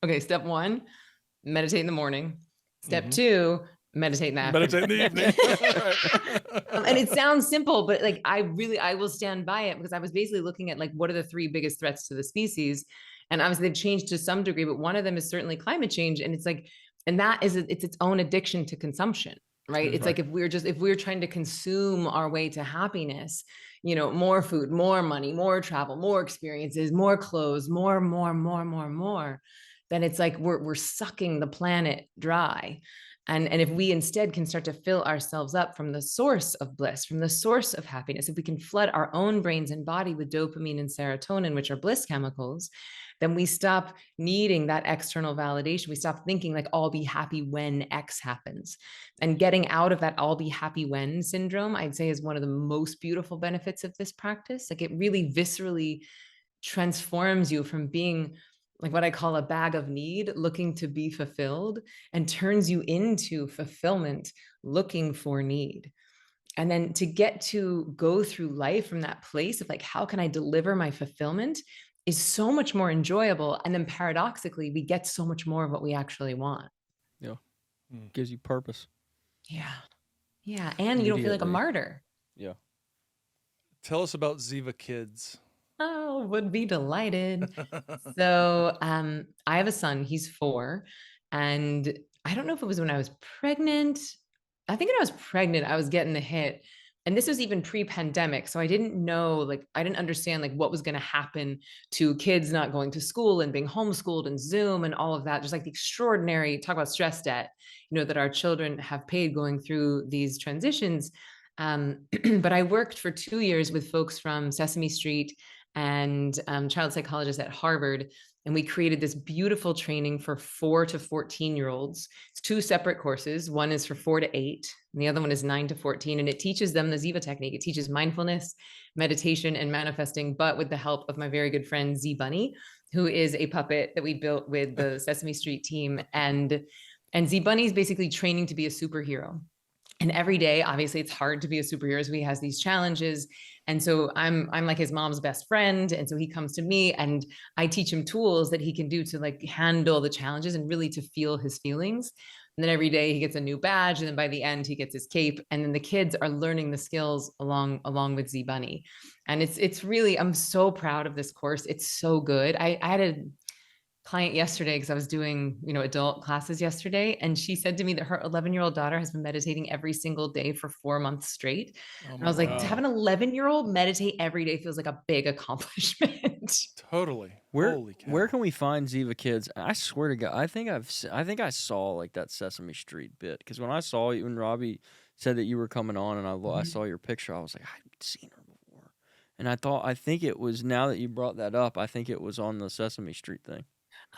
Okay, step 1, meditate in the morning. Step Mhm. 2, meditate in the afternoon. Meditate in the evening. Right. And it sounds simple, but like I will stand by it, because I was basically looking at like what are the 3 biggest threats to the species, and obviously they've changed to some degree, but one of them is certainly climate change, and it's like, and that is it's its own addiction to consumption, right? It's like if we're trying to consume our way to happiness, more food, more money, more travel, more experiences, more clothes, more, then it's like we're sucking the planet dry. And if we instead can start to fill ourselves up from the source of bliss, from the source of happiness, if we can flood our own brains and body with dopamine and serotonin, which are bliss chemicals, then we stop needing that external validation. We stop thinking like, I'll be happy when X happens. And getting out of that I'll be happy when syndrome, I'd say, is one of the most beautiful benefits of this practice. Like, it really viscerally transforms you from being like what I call a bag of need, looking to be fulfilled, and turns you into fulfillment, looking for need. And then to get to go through life from that place of like, how can I deliver my fulfillment, is so much more enjoyable. And then paradoxically, we get so much more of what we actually want. Yeah. Mm. Gives you purpose. Yeah. Yeah. And you don't feel like a Immediately. martyr. Yeah. Tell us about Ziva Kids. Oh, would be delighted. So I have a son, he's 4. And I don't know if it was when I was pregnant. I think when I was pregnant, I was getting the hit. And this was even pre-pandemic. So I didn't know, like, I didn't understand like what was going to happen to kids not going to school and being homeschooled and Zoom and all of that. Just like the extraordinary, talk about stress debt, that our children have paid going through these transitions. But I worked for 2 years with folks from Sesame Street and child psychologists at Harvard. And we created this beautiful training for 4 to 14-year-olds. It's 2 separate courses. One is for 4 to 8, and the other one is 9 to 14. And it teaches them the Ziva technique. It teaches mindfulness, meditation, and manifesting, but with the help of my very good friend Z Bunny, who is a puppet that we built with the Sesame Street team. And Z Bunny is basically training to be a superhero. And every day, obviously, it's hard to be a superhero, so he has these challenges. And so I'm like his mom's best friend. And so he comes to me and I teach him tools that he can do to like handle the challenges and really to feel his feelings. And then every day he gets a new badge. And then by the end, he gets his cape. And then the kids are learning the skills along with Z Bunny. And it's really, I'm so proud of this course. It's so good. I had a client yesterday, because I was doing, adult classes yesterday. And she said to me that her 11-year-old daughter has been meditating every single day for 4 months straight. And I was like, to have an 11-year-old meditate every day feels like a big accomplishment. Totally. Where can we find Ziva Kids? I swear to God, I think I saw like that Sesame Street bit, because when I saw you and Robbie said that you were coming on, and I saw your picture, I was like, I've seen her before, and I think it was, now that you brought that up, I think it was on the Sesame Street thing.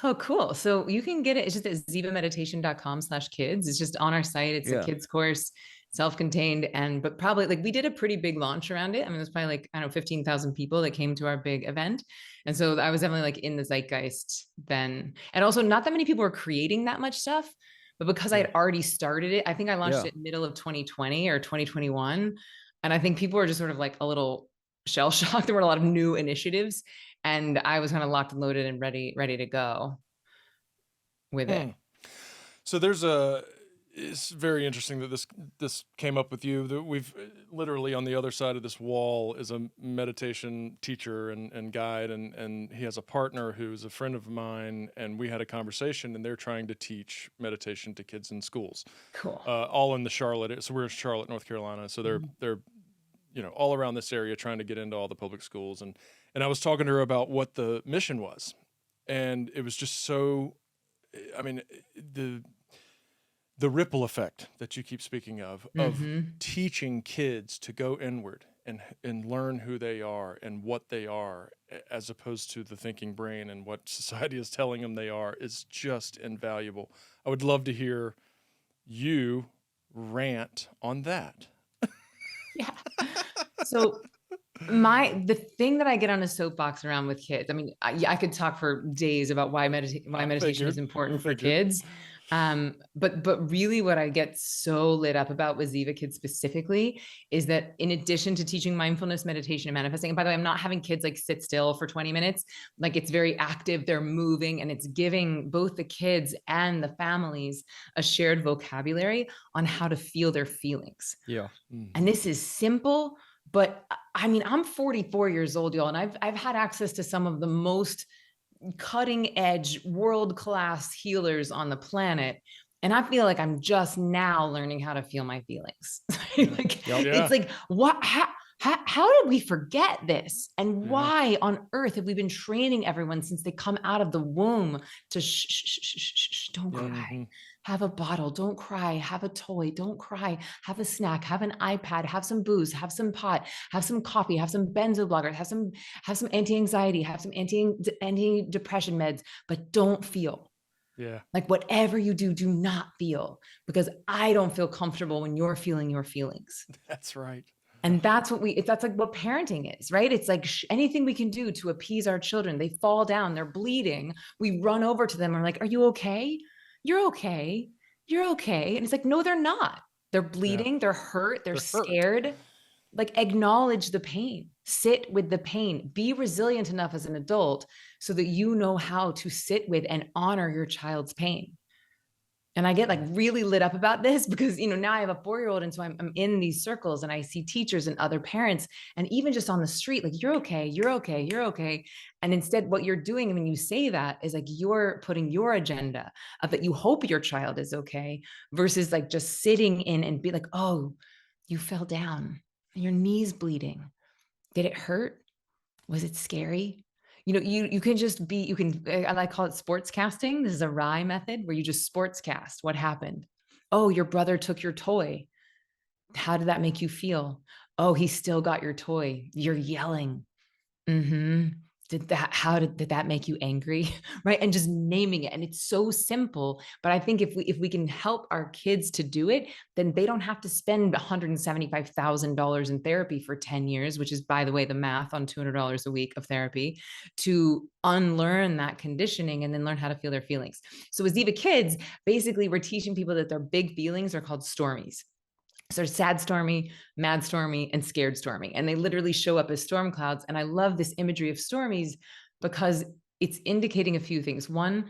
Oh, cool. So you can get it. It's just at zivameditation.com/kids. It's just on our site. It's a kids course. self-contained, but probably like we did a pretty big launch around it. I mean, there's probably like, I don't know, 15,000 people that came to our big event. And so I was definitely like in the zeitgeist then. And also not that many people were creating that much stuff, but because I had already started it, I think I launched it middle of 2020 or 2021. And I think people were just sort of like a little shell shocked. There were a lot of new initiatives and I was kind of locked and loaded and ready to go with it. So it's very interesting that this came up with you. That we've literally on the other side of this wall is a meditation teacher and guide, and he has a partner who's a friend of mine, and we had a conversation, and they're trying to teach meditation to kids in schools. Cool. All in the Charlotte. So we're in Charlotte, North Carolina. So they're all around this area trying to get into all the public schools, and I was talking to her about what the mission was, and it was just so. I mean, the ripple effect that you keep speaking of teaching kids to go inward and learn who they are and what they are, as opposed to the thinking brain and what society is telling them they are, is just invaluable. I would love to hear you rant on that. Yeah. So the thing that I get on a soapbox around with kids, I mean, I could talk for days about why meditation is important for kids. But really what I get so lit up about with Ziva kids specifically is that in addition to teaching mindfulness, meditation, and manifesting, and by the way, I'm not having kids like sit still for 20 minutes. Like it's very active, they're moving, and it's giving both the kids and the families a shared vocabulary on how to feel their feelings. Yeah. And this is simple, but I mean, I'm 44 years old, y'all, and I've had access to some of the most cutting edge, world-class healers on the planet. And I feel like I'm just now learning how to feel my feelings. It's like, what, how did we forget this? And why on earth have we been training everyone since they come out of the womb to shh, don't cry. Have a bottle, don't cry, have a toy, don't cry, have a snack, have an iPad, have some booze, have some pot, have some coffee, have some benzo blockers, have some anti-anxiety, have some anti-depression meds, but don't feel. Yeah. Like whatever you do, do not feel, because I don't feel comfortable when you're feeling your feelings. That's right. And that's like what parenting is, right? It's like anything we can do to appease our children. They fall down, they're bleeding. We run over to them and we're like, are you okay? You're okay. You're okay. And it's like, no, they're not. They're bleeding. They're hurt. They're scared. Like acknowledge the pain, sit with the pain, be resilient enough as an adult so that you know how to sit with and honor your child's pain. And I get like really lit up about this because, now I have a 4-year-old. And so I'm in these circles and I see teachers and other parents, and even just on the street, like, you're okay, you're okay, you're okay. And instead what you're doing when you say that is like, you're putting your agenda of that you hope your child is okay versus like just sitting in and be like, oh, you fell down, your knee's bleeding. Did it hurt? Was it scary? You can just be, I call it sports casting. This is a RIE method where you just sports cast. What happened? Oh, your brother took your toy. How did that make you feel? Oh, he still got your toy. You're yelling. Did that make you angry? Right. And just naming it. And it's so simple. But I think if we can help our kids to do it, then they don't have to spend $175,000 in therapy for 10 years, which is, by the way, the math on $200 a week of therapy, to unlearn that conditioning and then learn how to feel their feelings. So with Ziva Kids, basically we're teaching people that their big feelings are called stormies. So sad stormy, mad stormy, and scared stormy. And they literally show up as storm clouds. And I love this imagery of stormies because it's indicating a few things. One,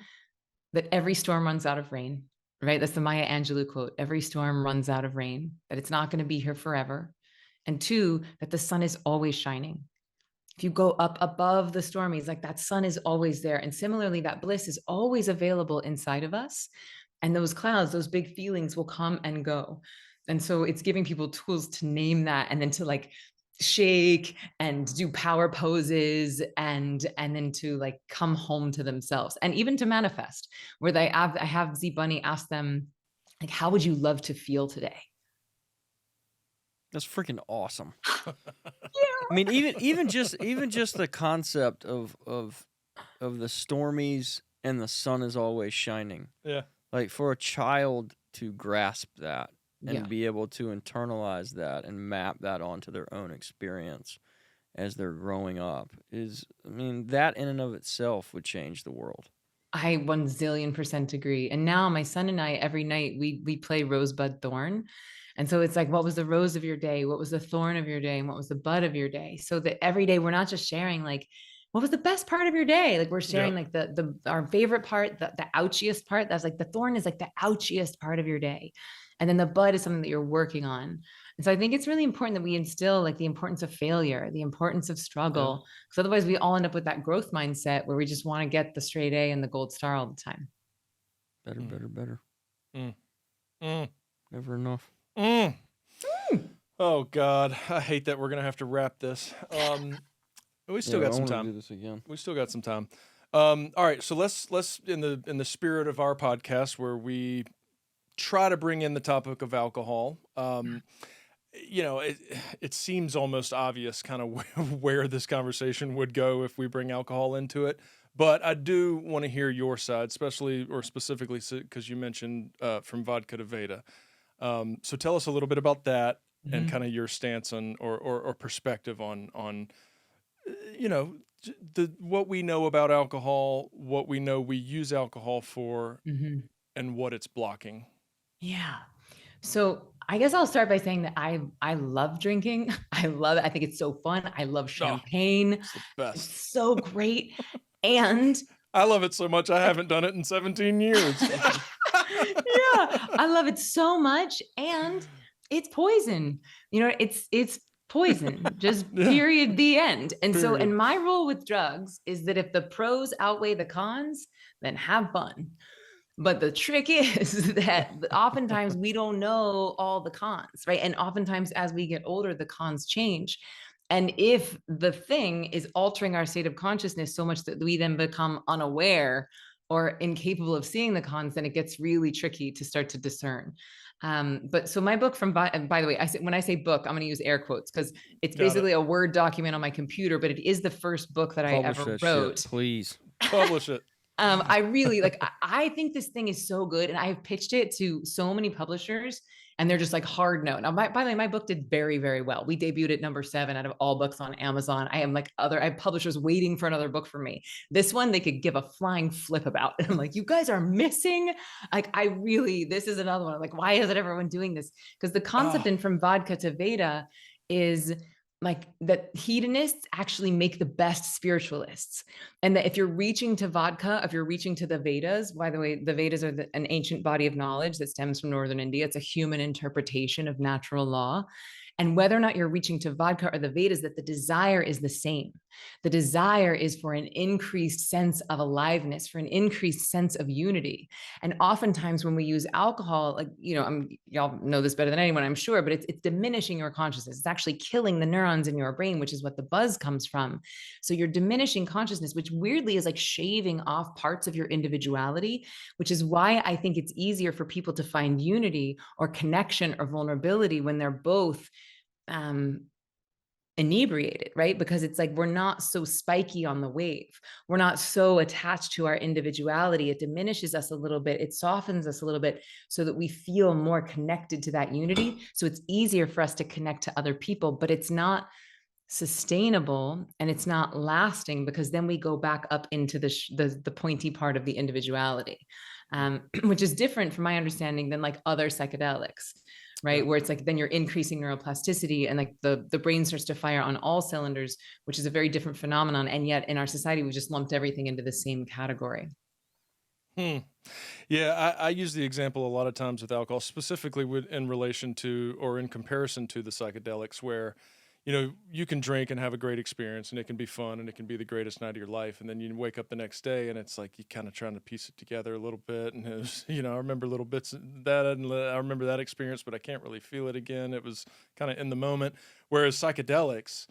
that every storm runs out of rain, right? That's the Maya Angelou quote. Every storm runs out of rain, that it's not going to be here forever. And two, that the sun is always shining. If you go up above the stormies, like that sun is always there. And similarly, that bliss is always available inside of us. And those clouds, those big feelings will come and go. And so it's giving people tools to name that and then to like shake and do power poses and then to like come home to themselves and even to manifest, where I have Z Bunny ask them, like, how would you love to feel today? That's freaking awesome. I mean, even just the concept of the stormies and the sun is always shining. Yeah. Like for a child to grasp that Yeah. and be able to internalize that and map that onto their own experience as they're growing up that in and of itself would change the world. I 1,000,000,000% agree. And now my son and I, every night we play Rosebud Thorn. And so it's like, what was the rose of your day? What was the thorn of your day? And what was the bud of your day? So that every day we're not just sharing like, what was the best part of your day? Like we're sharing like our favorite part, the ouchiest part. That's like the thorn is like the ouchiest part of your day. And then the bud is something that you're working on. And so I think it's really important that we instill like the importance of failure, the importance of struggle, because otherwise we all end up with that growth mindset where we just want to get the straight A and the gold star all the time. Better. Mm. Never enough. Oh God, I hate that we're gonna have to wrap this. We still got some time. Do this again. We still got some time. All right, so let's in the spirit of our podcast where we try to bring in the topic of alcohol. It seems almost obvious kind of where this conversation would go if we bring alcohol into it. But I do want to hear your side, especially or specifically because you mentioned from Vodka to Veda. So tell us a little bit about that and kind of your stance on or perspective on what we know about alcohol, what we know we use alcohol for, and what it's blocking. Yeah. So I guess I'll start by saying that I love drinking. I love it. I think it's so fun. I love champagne. It's the best. It's so great. And I love it so much I haven't done it in 17 years. yeah, I love it so much. And it's poison. It's poison. Just period, the end. And so, and my rule with drugs is that if the pros outweigh the cons, then have fun. But the trick is that oftentimes we don't know all the cons, right? And oftentimes as we get older, the cons change. And if the thing is altering our state of consciousness so much that we then become unaware or incapable of seeing the cons, then it gets really tricky to start to discern. But so my book by the way, when I say book, I'm going to use air quotes because it's basically a Word document on my computer, but it is the first book that I ever wrote. Shit, please publish it. I really I think this thing is so good. And I've pitched it to so many publishers and they're just like hard no. Now, by the way, my book did very, very well. We debuted at number 7 out of all books on Amazon. I have publishers waiting for another book from me. This one, they could give a flying flip about. And I'm like, you guys are missing. This is another one. I'm like, why isn't everyone doing this? Because the concept in From Vodka to Veda is like that hedonists actually make the best spiritualists. And that if you're reaching to vodka, if you're reaching to the Vedas, by the way, the Vedas are an ancient body of knowledge that stems from Northern India. It's a human interpretation of natural law. And whether or not you're reaching to vodka or the Vedas, that the desire is the same. The desire is for an increased sense of aliveness, for an increased sense of unity. And oftentimes when we use alcohol, y'all know this better than anyone, I'm sure, but it's diminishing your consciousness. It's actually killing the neurons in your brain, which is what the buzz comes from. So you're diminishing consciousness, which weirdly is like shaving off parts of your individuality, which is why I think it's easier for people to find unity or connection or vulnerability when they're both inebriated, right? Because it's like, we're not so spiky on the wave. We're not so attached to our individuality. It diminishes us a little bit. It softens us a little bit so that we feel more connected to that unity. So it's easier for us to connect to other people, but it's not sustainable and it's not lasting because then we go back up into the pointy part of the individuality, which is different from my understanding than like other psychedelics. Right. Where it's like, then you're increasing neuroplasticity and like the brain starts to fire on all cylinders, which is a very different phenomenon. And yet in our society, we just lumped everything into the same category. Yeah, I use the example a lot of times with alcohol, specifically in relation to or in comparison to the psychedelics, where you can drink and have a great experience and it can be fun and it can be the greatest night of your life. And then you wake up the next day and it's like you kind of trying to piece it together a little bit. And it was, I remember little bits of that and I remember that experience, but I can't really feel it again. It was kind of in the moment. Whereas psychedelics,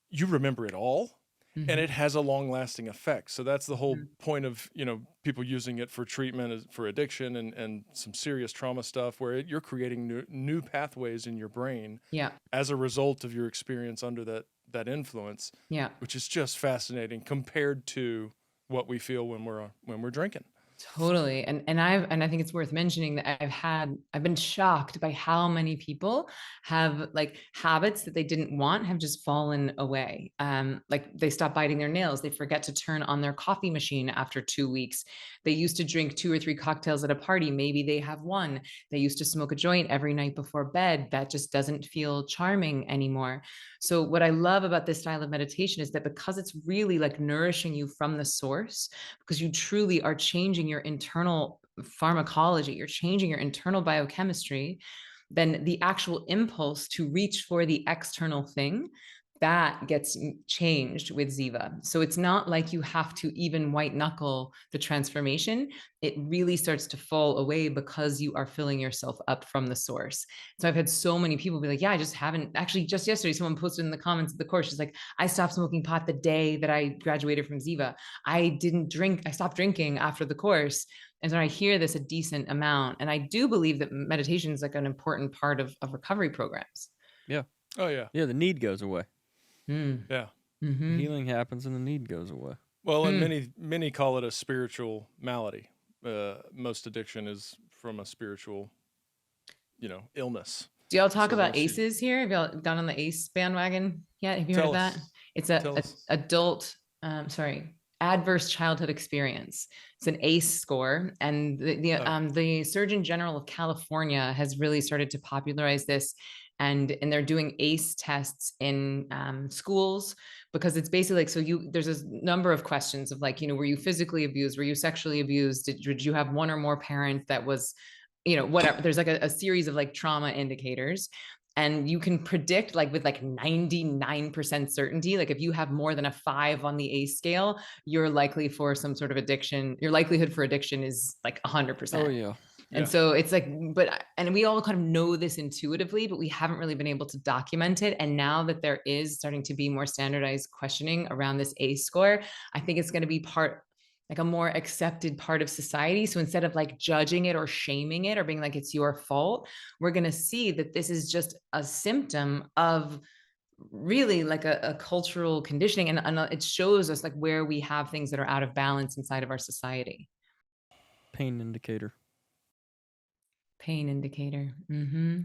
you remember it all. And it has a long-lasting effect. So that's the whole point of, people using it for treatment for addiction and some serious trauma stuff where you're creating new pathways in your brain as a result of your experience under that influence, which is just fascinating compared to what we feel when we're drinking. Totally. And I think it's worth mentioning that I've been shocked by how many people have like habits that they didn't want have just fallen away. Like they stop biting their nails, they forget to turn on their coffee machine after 2 weeks. They used to drink 2 or 3 cocktails at a party, maybe they have one. They used to smoke a joint every night before bed. That just doesn't feel charming anymore. So what I love about this style of meditation is that because it's really like nourishing you from the source, because you truly are changing your internal pharmacology, you're changing your internal biochemistry, then the actual impulse to reach for the external thing that gets changed with Ziva. So it's not like you have to even white knuckle the transformation. It really starts to fall away because you are filling yourself up from the source. So I've had so many people be like, yeah, I just haven't. Actually, just yesterday, someone posted in the comments of the course, she's like, I stopped smoking pot the day that I graduated from Ziva. I stopped drinking after the course. And so I hear this a decent amount. And I do believe that meditation is like an important part of recovery programs. Yeah. Oh yeah. Yeah, the need goes away. Yeah. Mm-hmm. Healing happens and the need goes away. Well, and many call it a spiritual malady. Most addiction is from a spiritual, illness. Do y'all talk So about once you- ACEs here? Have y'all gone on the ACE bandwagon yet? Have you heard Tell of that? us. It's Tell a us. adult, adverse childhood experience. It's an ACE score, and the Surgeon General of California has really started to popularize this, and they're doing ACE tests in schools, because it's basically like, there's a number of questions of like, were you physically abused? Were you sexually abused? Did you have one or more parents that was, whatever. There's like a series of like trauma indicators. And you can predict like with like 99% certainty, like if you have more than a 5 on the ACE scale, you're likely for some sort of addiction. Your likelihood for addiction is like 100%. Oh yeah. And so it's like, and we all kind of know this intuitively, but we haven't really been able to document it. And now that there is starting to be more standardized questioning around this ACE score, I think it's going to be like a more accepted part of society. So instead of like judging it or shaming it or being like, it's your fault, we're going to see that this is just a symptom of really like a cultural conditioning. And it shows us like where we have things that are out of balance inside of our society. Pain indicator. Pain indicator. Mm-hmm.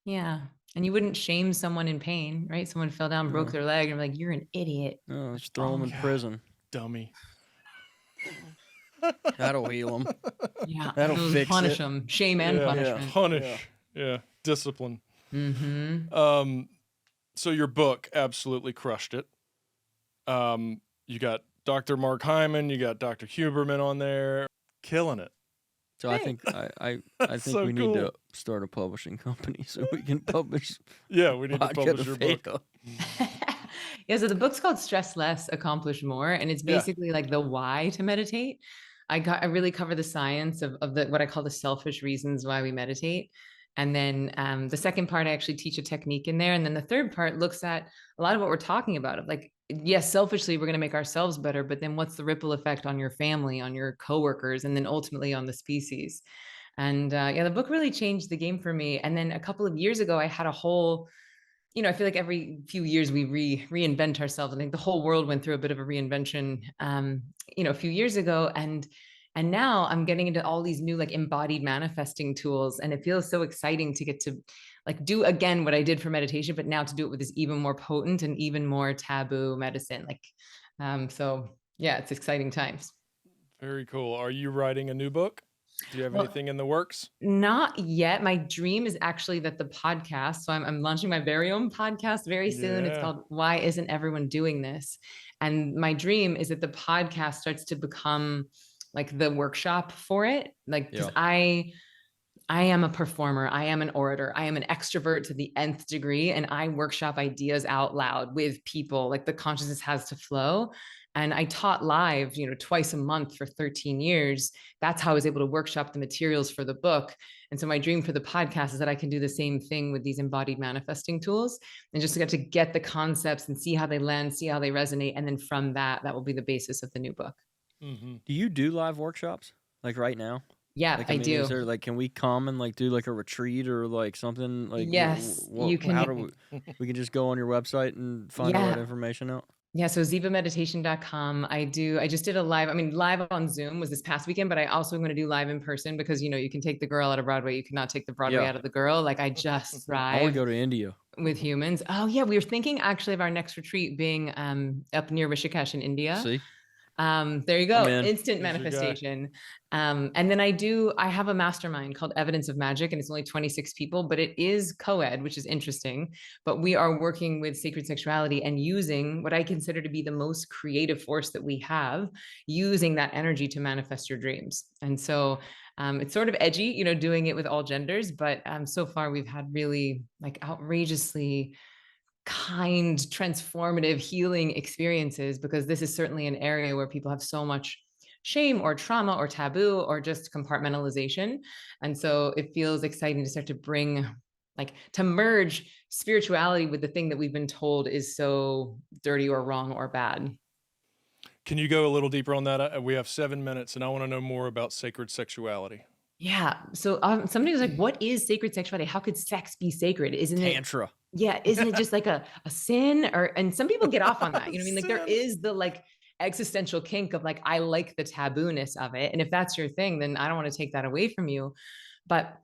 Yeah. And you wouldn't shame someone in pain, right? Someone fell down, broke their leg, and I'm like, you're an idiot. No, just throw them in prison. Dummy. That'll heal them. Yeah. That'll fix punish it. them. Shame and punishment. Punish. Yeah. Discipline. Mm-hmm. So your book absolutely crushed it. You got Dr. Mark Hyman, you got Dr. Huberman on there, killing it. So I think I think so we cool. need to start a publishing company so we can publish. Yeah, we need to Vodka publish to your Veda. book. Yeah, so the book's called Stress Less, Accomplish More, and it's basically like the why to meditate. I really cover the science of the what I call the selfish reasons why we meditate. And then the second part, I actually teach a technique in there. And then the third part looks at a lot of what we're talking about. Of like, yes, selfishly, we're going to make ourselves better, but then what's the ripple effect on your family, on your coworkers, and then ultimately on the species? And the book really changed the game for me. And then a couple of years ago, I had a whole, I feel like every few years we reinvent ourselves. I think the whole world went through a bit of a reinvention, a few years ago. And now I'm getting into all these new like embodied manifesting tools. And it feels so exciting to get to like do again what I did for meditation, but now to do it with this even more potent and even more taboo medicine. So yeah, it's exciting times. Very cool. Are you writing a new book? Do you have anything in the works? Not yet. My dream is actually that the podcast, so I'm launching my very own podcast very soon. It's called Why Isn't Everyone Doing This? And my dream is that the podcast starts to become like the workshop for it. Like, because I am a performer. I am an orator. I am an extrovert to the nth degree. And I workshop ideas out loud with people. Like the consciousness has to flow. And I taught live, twice a month for 13 years. That's how I was able to workshop the materials for the book. And so my dream for the podcast is that I can do the same thing with these embodied manifesting tools and just to get the concepts and see how they land, see how they resonate. And then from that will be the basis of the new book. Mm-hmm. Do you do live workshops like right now? Yeah, like, I do. Is there like, can we come and like do like a retreat or like something like? Yes, you can. How do we can just go on your website and find all that information out? Yeah, so zivameditation.com. I just did a live, live on Zoom was this past weekend, but I also am going to do live in person because, you can take the girl out of Broadway. You cannot take the Broadway Yeah. out of the girl. Like I just I want thrive to go to India. with humans. Oh yeah, we were thinking actually of our next retreat being up near Rishikesh in India. See? There you go. I'm in. Instant There's your guy. manifestation. And then I have a mastermind called Evidence of Magic, and it's only 26 people, but it is co-ed, which is interesting. But we are working with sacred sexuality and using what I consider to be the most creative force that we have, using that energy to manifest your dreams. And so it's sort of edgy, doing it with all genders, but so far we've had really like outrageously kind, transformative, healing experiences, because this is certainly an area where people have so much shame or trauma or taboo or just compartmentalization. And so it feels exciting to start to bring, like, to merge spirituality with the thing that we've been told is so dirty or wrong or bad. Can you go a little deeper on that? We have 7 minutes, and I want to know more about sacred sexuality. Yeah. So somebody was like, what is sacred sexuality? How could sex be sacred? Isn't it? Tantra. Yeah. Isn't it just like a sin? And some people get off on that. You know what I mean? Like there Sin. is the like existential kink of like, I like the taboo-ness of it. And if that's your thing, then I don't want to take that away from you. But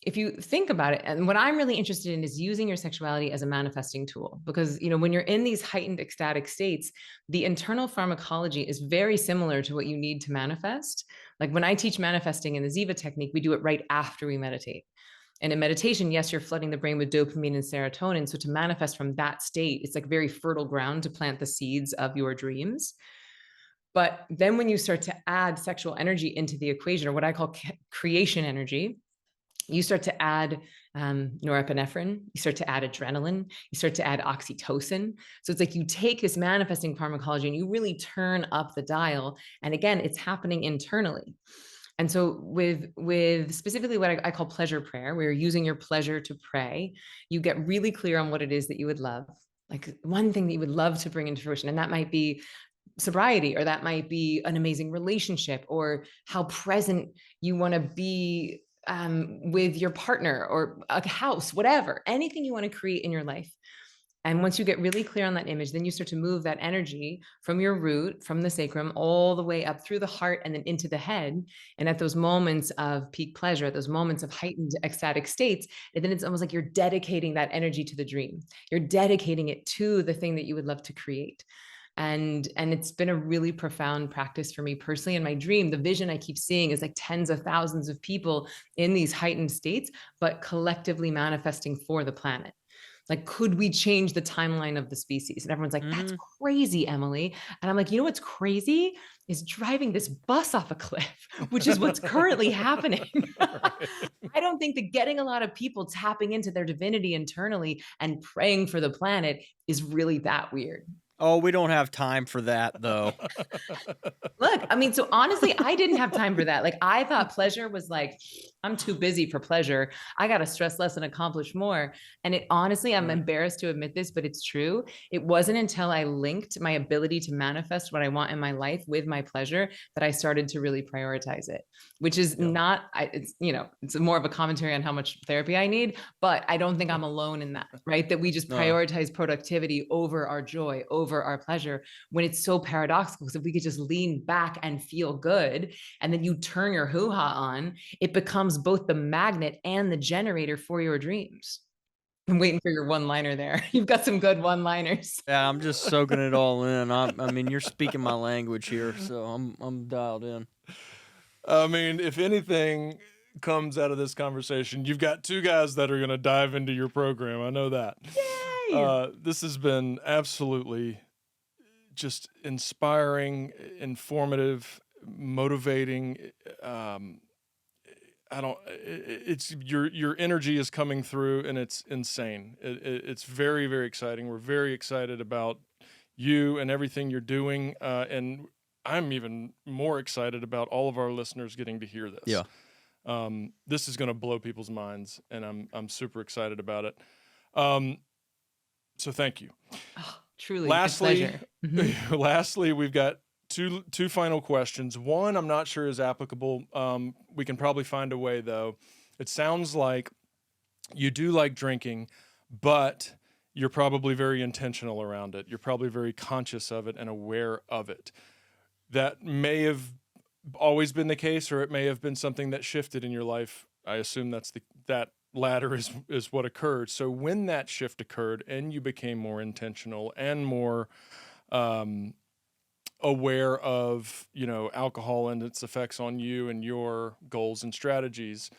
if you think about it, and what I'm really interested in is using your sexuality as a manifesting tool, because, when you're in these heightened ecstatic states, the internal pharmacology is very similar to what you need to manifest. Like when I teach manifesting in the Ziva technique, we do it right after we meditate. And in meditation, yes, you're flooding the brain with dopamine and serotonin. So to manifest from that state, it's like very fertile ground to plant the seeds of your dreams. But then when you start to add sexual energy into the equation, or what I call creation energy, you start to add norepinephrine, you start to add adrenaline, you start to add oxytocin. So it's like you take this manifesting pharmacology and you really turn up the dial. And again, it's happening internally. And so with specifically what I call pleasure prayer, where you're using your pleasure to pray, you get really clear on what it is that you would love. Like one thing that you would love to bring into fruition. And that might be sobriety, or that might be an amazing relationship, or how present you want to be with your partner, or a house, whatever, anything you want to create in your life. And once you get really clear on that image, then you start to move that energy from your root, from the sacrum, all the way up through the heart and then into the head. And at those moments of peak pleasure, at those moments of heightened ecstatic states, and then it's almost like you're dedicating that energy to the dream. You're dedicating it to the thing that you would love to create. And it's been a really profound practice for me personally. In my dream, the vision I keep seeing is like tens of thousands of people in these heightened states, but collectively manifesting for the planet. Like, could we change the timeline of the species? And everyone's like, that's crazy, Emily. And I'm like, what's crazy is driving this bus off a cliff, which is what's currently happening. I don't think that getting a lot of people tapping into their divinity internally and praying for the planet is really that weird. Oh, we don't have time for that, though. Look, so honestly, I didn't have time for that. Like, I thought pleasure was like, I'm too busy for pleasure. I got to stress less and accomplish more. And it honestly, I'm embarrassed to admit this, but it's true. It wasn't until I linked my ability to manifest what I want in my life with my pleasure that I started to really prioritize it, which is it's more of a commentary on how much therapy I need, but I don't think I'm alone in that, right? That we just prioritize productivity over our joy, over our pleasure, when it's so paradoxical. Because if we could just lean back and feel good, and then you turn your hoo-ha on, it becomes both the magnet and the generator for your dreams. I'm waiting for your one-liner there. You've got some good one-liners. Yeah, I'm just soaking it all in. You're speaking my language here, so I'm dialed in. If anything comes out of this conversation, you've got two guys that are going to dive into your program. I know that. Yay! This has been absolutely just inspiring, informative, motivating. It's your energy is coming through, and it's insane. It's very, very exciting. We're very excited about you and everything you're doing, and I'm even more excited about all of our listeners getting to hear this. Yeah. This is going to blow people's minds, and I'm super excited about it. So thank you. Oh, truly, lastly, a pleasure. Lastly, we've got two final questions. One, I'm not sure is applicable. We can probably find a way, though. It sounds like you do like drinking, but you're probably very intentional around it. You're probably very conscious of it and aware of it. That may have always been the case, or it may have been something that shifted in your life. I assume that latter is what occurred. So when that shift occurred and you became more intentional and more aware of, alcohol and its effects on you and your goals and strategies,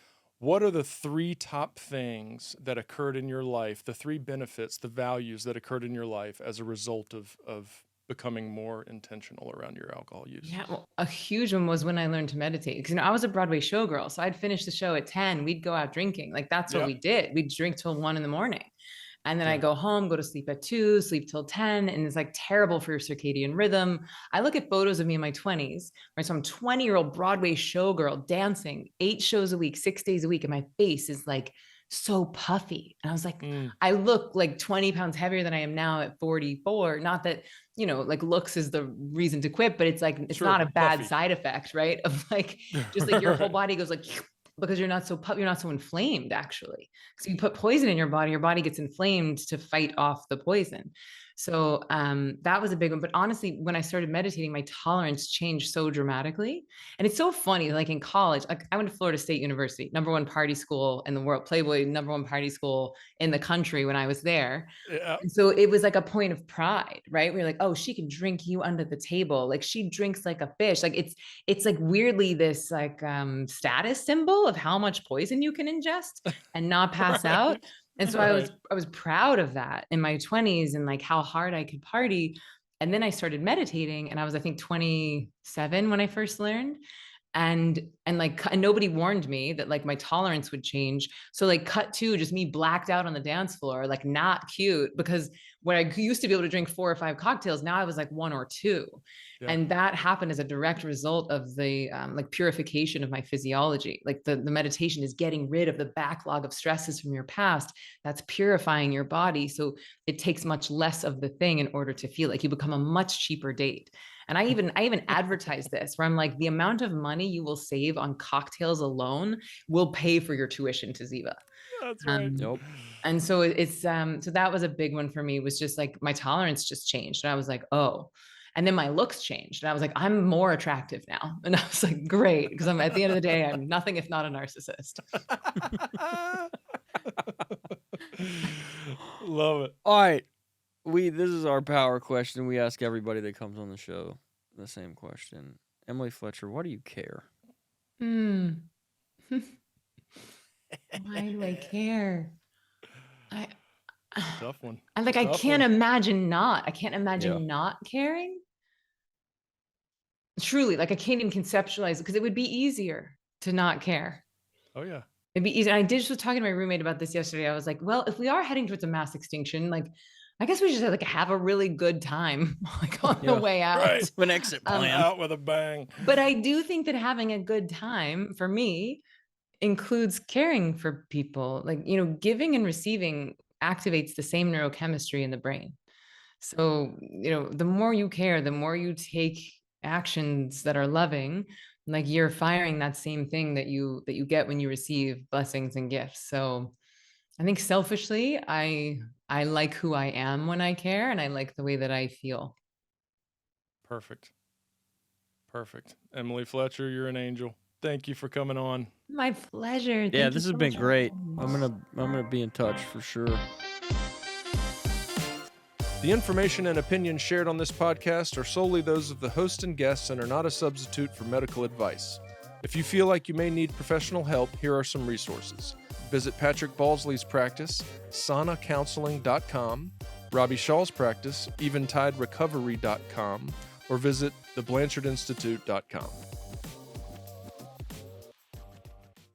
what are the 3 top things that occurred in your life, the 3 benefits, the values that occurred in your life as a result of becoming more intentional around your alcohol use? Yeah, well, a huge one was when I learned to meditate. Because I was a Broadway showgirl, so I'd finish the show at 10. We'd go out drinking. Like that's what we did. We'd drink till 1 a.m. And then I go home, go to sleep at 2, sleep till 10. And it's like terrible for your circadian rhythm. I look at photos of me in my 20s, right? So I'm 20-year-old Broadway showgirl dancing 8 shows a week, 6 days a week. And my face is like so puffy. And I was like, I look like 20 pounds heavier than I am now at 44. Not that, like looks is the reason to quit, but it's like, it's not a bad side effect, right? Of like, just like your whole body goes like, because you're not so inflamed actually. So you put poison in your body gets inflamed to fight off the poison. So that was a big one. But honestly, when I started meditating, my tolerance changed so dramatically. And it's so funny, like in college, like I went to Florida State University, #1 party school in the world, Playboy, #1 party school in the country when I was there. Yeah. And so it was like a point of pride, right? We're like, oh, she can drink you under the table. Like she drinks like a fish. Like it's like weirdly this like status symbol of how much poison you can ingest and not pass out. And so I was proud of that in my 20s and like how hard I could party. And then I started meditating and I was, I think 27 when I first learned. And nobody warned me that like my tolerance would change. So like cut to just me blacked out on the dance floor, like not cute, because where I used to be able to drink 4 or 5 cocktails, now I was like 1 or 2. Yeah. And that happened as a direct result of the like purification of my physiology. Like the meditation is getting rid of the backlog of stresses from your past. That's purifying your body. So it takes much less of the thing in order to feel like you become a much cheaper date. And I even advertise this where I'm like, the amount of money you will save on cocktails alone will pay for your tuition to Ziva. That's right. Nope. And so it's, so that was a big one for me, was just like, my tolerance just changed. And I was like, oh, and then my looks changed. And I was like, I'm more attractive now. And I was like, great. Because I'm at the end of the day, I'm nothing if not a narcissist. Love it. All right. This is our power question. We ask everybody that comes on the show the same question. Emily Fletcher, why do you care? Why do I care? Tough one. I can't imagine not. I can't imagine not caring. Truly, like I can't even conceptualize it because it would be easier to not care. Oh yeah. It'd be easy. And I did just talking to my roommate about this yesterday. I was like, well, if we are heading towards a mass extinction, like I guess we should like have a really good time like on the way out. Right. An exit plan. Out with a bang. But I do think that having a good time for me includes caring for people. Like, giving and receiving activates the same neurochemistry in the brain. So, the more you care, the more you take actions that are loving, like you're firing that same thing that you get when you receive blessings and gifts. So I think selfishly, I like who I am when I care, and I like the way that I feel. Perfect. Emily Fletcher, you're an angel. Thank you for coming on. My pleasure. Yeah, this has been great. I'm gonna be in touch for sure. The information and opinions shared on this podcast are solely those of the host and guests and are not a substitute for medical advice. If you feel like you may need professional help, here are some resources. Visit Patrick Balsley's practice, sanacounseling.com, Robbie Shaw's practice, eventiderecovery.com, or visit theblanchardinstitute.com.